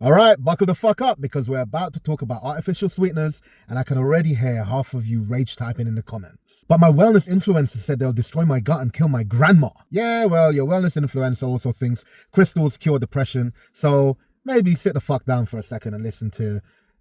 All right, buckle the fuck up because we're about to talk about artificial sweeteners and I can already hear half of you rage typing in the comments. But my wellness influencer said they'll destroy my gut and kill my grandma. Yeah, well, your wellness influencer also thinks crystals cure depression, so maybe sit the fuck down for a second and listen to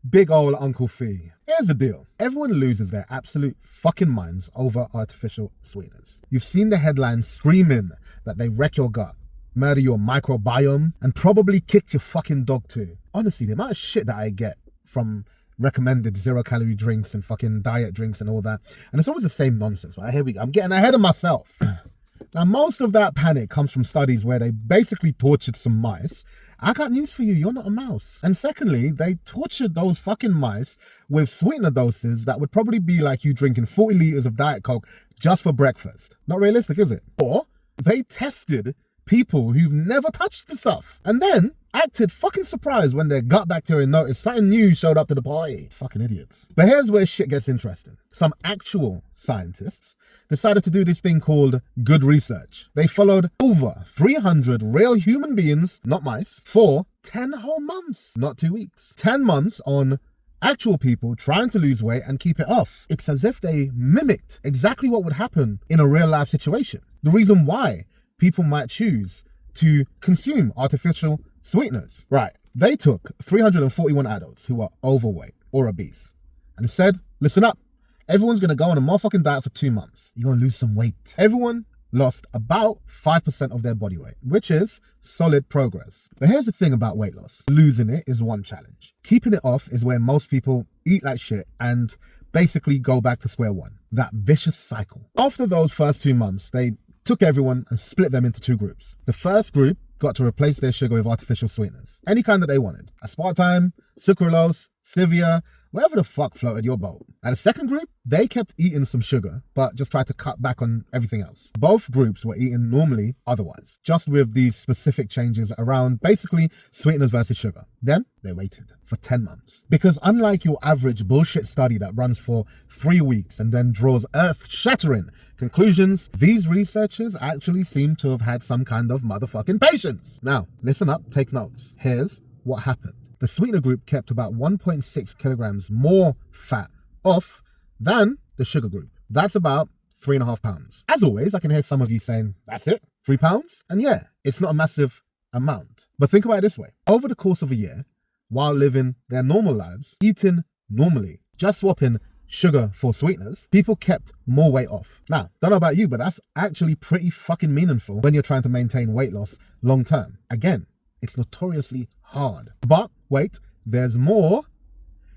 big ol' Uncle Fee. Here's the deal. Everyone loses their absolute fucking minds over artificial sweeteners. You've seen the headlines screaming that they wreck your gut, murder your microbiome, and probably kicked your fucking dog too. Honestly, the amount of shit that I get from recommended 0-calorie drinks and fucking diet drinks and all that, and it's always the same nonsense, right? Here we go. I'm getting ahead of myself. Now, most of that panic comes from studies where they basically tortured some mice. I got news for you, you're not a mouse. And secondly, they tortured those fucking mice with sweetener doses that would probably be like you drinking 40 liters of Diet Coke just for breakfast. Not realistic, is it? Or they tested people who've never touched the stuff and then acted fucking surprised when their gut bacteria noticed something new showed up to the party. Fucking idiots. But here's where shit gets interesting. Some actual scientists decided to do this thing called good research. They followed over 300 real human beings, not mice, for 10 whole months, not 2 weeks. 10 months on actual people trying to lose weight and keep it off. It's as if they mimicked exactly what would happen in a real life situation. The reason why people might choose to consume artificial sweeteners. Right, they took 341 adults who were overweight or obese and said, listen up, everyone's gonna go on a motherfucking diet for 2 months. You're gonna lose some weight. Everyone lost about 5% of their body weight, which is solid progress. But here's the thing about weight loss. Losing it is one challenge. Keeping it off is where most people eat like shit and basically go back to square one. That vicious cycle. After those first 2 months, they took everyone and split them into 2 groups. The first group got to replace their sugar with artificial sweeteners, any kind that they wanted. Aspartame, Sucralose, stevia, whatever the fuck floated your boat. Now the second group, they kept eating some sugar, but just tried to cut back on everything else. Both groups were eating normally otherwise, just with these specific changes around basically sweeteners versus sugar. Then they waited for 10 months. Because unlike your average bullshit study that runs for 3 weeks and then draws earth-shattering conclusions, these researchers actually seem to have had some kind of motherfucking patience. Now, listen up, take notes. Here's what happened. The sweetener group kept about 1.6 kilograms more fat off than the sugar group. That's about 3.5 pounds. As always, I can hear some of you saying, that's it? 3 pounds? And yeah, it's not a massive amount. But think about it this way. Over the course of a year, while living their normal lives, eating normally, just swapping sugar for sweeteners, people kept more weight off. Now, don't know about you, but that's actually pretty fucking meaningful when you're trying to maintain weight loss long term. Again, it's notoriously hard. But wait, there's more.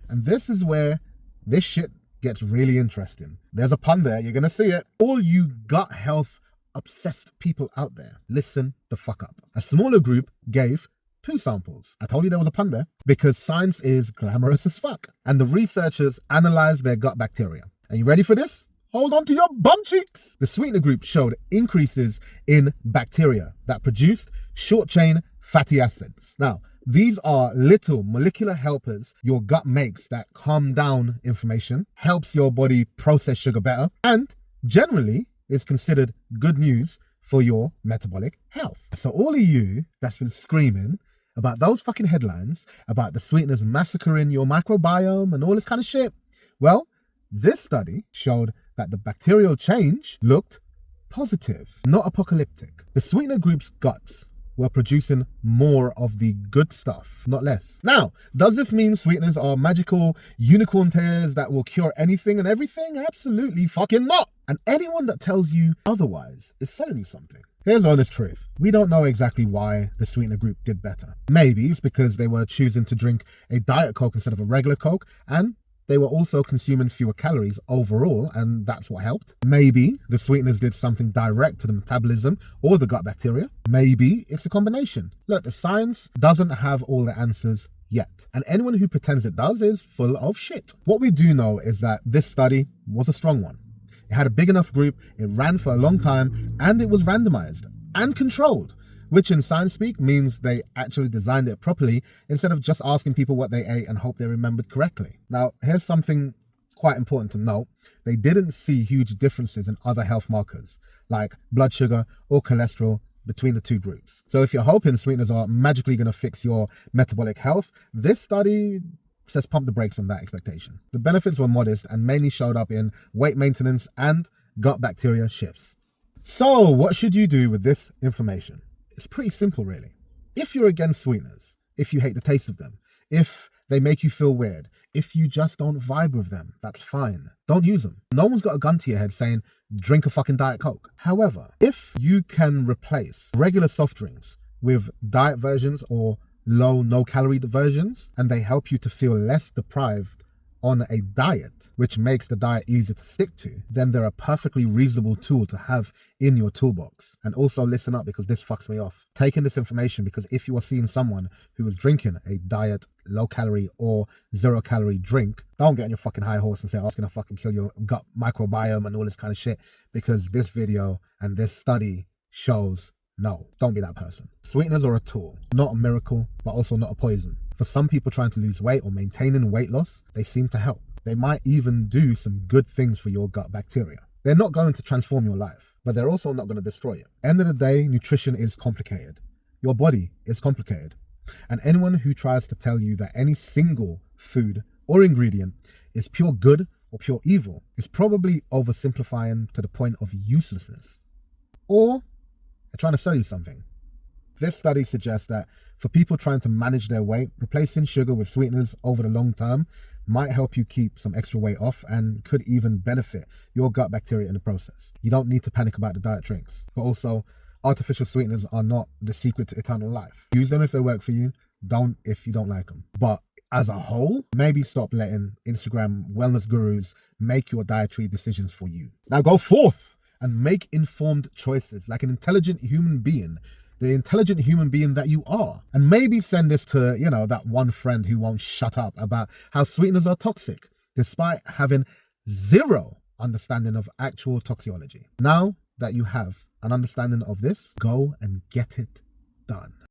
And this is where this shit gets really interesting. There's a pun there, you're gonna see it. All you gut health obsessed people out there, listen the fuck up. A smaller group gave 2 samples. I told you there was a pun there. Because science is glamorous as fuck. And the researchers analyzed their gut bacteria. Are you ready for this? Hold on to your bum cheeks. The sweetener group showed increases in bacteria that produced short-chain fatty acids. Now, these are little molecular helpers your gut makes that calm down inflammation, helps your body process sugar better, and generally is considered good news for your metabolic health. So all of you that's been screaming about those fucking headlines about the sweeteners massacring your microbiome and all this kind of shit, well, this study showed that the bacterial change looked positive, not apocalyptic. The sweetener group's guts were producing more of the good stuff, not less. Now, does this mean sweeteners are magical unicorn tears that will cure anything and everything? Absolutely fucking not. And anyone that tells you otherwise is selling you something. Here's the honest truth. We don't know exactly why the sweetener group did better. Maybe it's because they were choosing to drink a Diet Coke instead of a regular Coke, and they were also consuming fewer calories overall, and that's what helped. Maybe the sweeteners did something direct to the metabolism or the gut bacteria. Maybe it's a combination. Look, the science doesn't have all the answers yet, and anyone who pretends it does is full of shit. What we do know is that this study was a strong one. It had a big enough group, it ran for a long time, and it was randomized and controlled, which in science speak means they actually designed it properly instead of just asking people what they ate and hope they remembered correctly. Now, here's something quite important to note. They didn't see huge differences in other health markers like blood sugar or cholesterol between the two groups. So if you're hoping sweeteners are magically going to fix your metabolic health, this study says pump the brakes on that expectation. The benefits were modest and mainly showed up in weight maintenance and gut bacteria shifts. So what should you do with this information? It's pretty simple, really. If you're against sweeteners, if you hate the taste of them, if they make you feel weird, if you just don't vibe with them, that's fine. Don't use them. No one's got a gun to your head saying, drink a fucking Diet Coke. However, if you can replace regular soft drinks with diet versions or low, no-calorie versions, and they help you to feel less deprived on a diet, which makes the diet easier to stick to, then they're a perfectly reasonable tool to have in your toolbox. And also listen up, because this fucks me off. Taking this information, because if you are seeing someone who is drinking a diet, low-calorie or zero-calorie drink, don't get on your fucking high horse and say, oh, it's gonna fucking kill your gut microbiome and all this kind of shit, because this video and this study shows no, don't be that person. Sweeteners are a tool, not a miracle, but also not a poison. For some people trying to lose weight or maintaining weight loss, they seem to help. They might even do some good things for your gut bacteria. They're not going to transform your life, but they're also not going to destroy it. End of the day, nutrition is complicated. Your body is complicated. And anyone who tries to tell you that any single food or ingredient is pure good or pure evil is probably oversimplifying to the point of uselessness. Or they're trying to sell you something. This study suggests that for people trying to manage their weight, replacing sugar with sweeteners over the long term might help you keep some extra weight off and could even benefit your gut bacteria in the process. You don't need to panic about the diet drinks. But also, artificial sweeteners are not the secret to eternal life. Use them if they work for you, don't if you don't like them. But as a whole, maybe stop letting Instagram wellness gurus make your dietary decisions for you. Now go forth and make informed choices like an intelligent human being, the intelligent human being that you are. And maybe send this to, that one friend who won't shut up about how sweeteners are toxic, despite having zero understanding of actual toxicology. Now that you have an understanding of this, go and get it done.